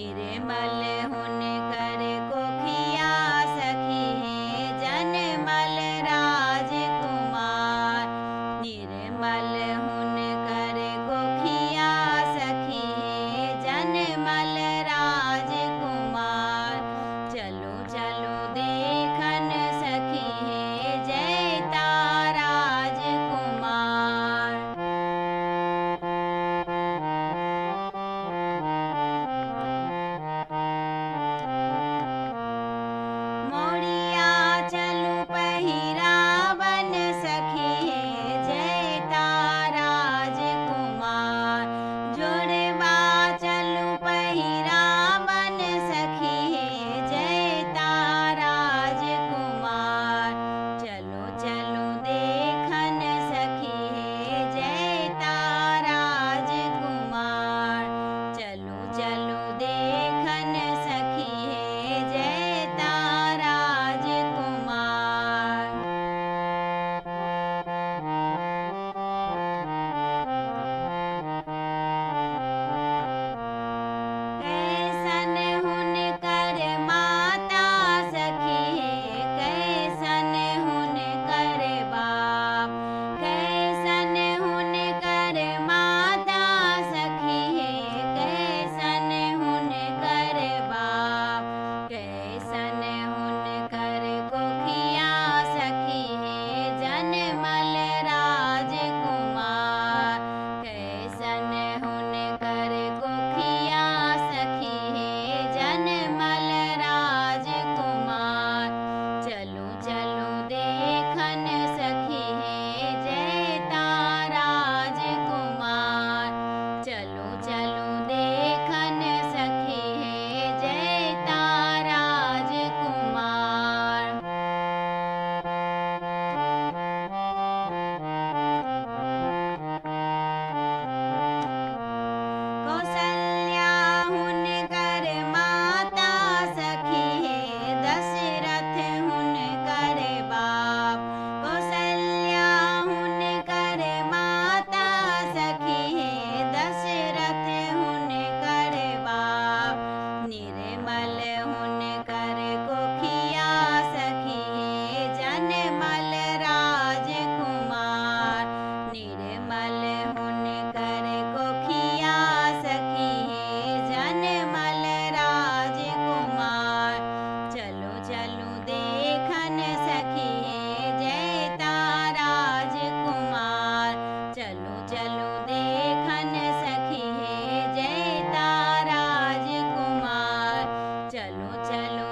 निर्मल हुन कर कोखिया सखी है जनमल राजकुमार। निर्मल हुन कर कोखिया सखी है जनमल राजकुमार। चलो चलो देखन सखी है जयता राजकुमार। मोड़िया चलू पहिरावन सखी है जयता राजकुमार। जोड़वा चलू पहिरावन सखी है जयता राजकुमार। चलो चलो देखन सखी है जयता राजकुमार। चलो चलो देखन सखी है जयता राजकुमार। कैसन हुन कर माता सखी है कैसन हुन कर बाप। कैसन हुन कर माता सखी है कैसन हुन कर बाप। कैसन हुन कर कोखिया सखी है जनमल राजकुमार। कैसन हुन कर कोखिया सखी है जनमल राजकुमार। चलो चलो देखन सखी है जयता राजकुमार। चलो चलो देखन सखी है जयता राजकुमार। कौसल्या हुन कर माता सखी है दशरथ हुन कर बाप। कौसल्या हुन कर माता सखी है दशरथ हुन कर बाप। निर्मल हुन कर कोखिया सखी है जनमल राजकुमार। निर्मल हुन कर कोखिया सखी है जनमल राजकुमार। चलो चलो देखन सखी है जयता राजकुमार। चलो चलो देखन सखी है जयता राजकुमार। चलो चलो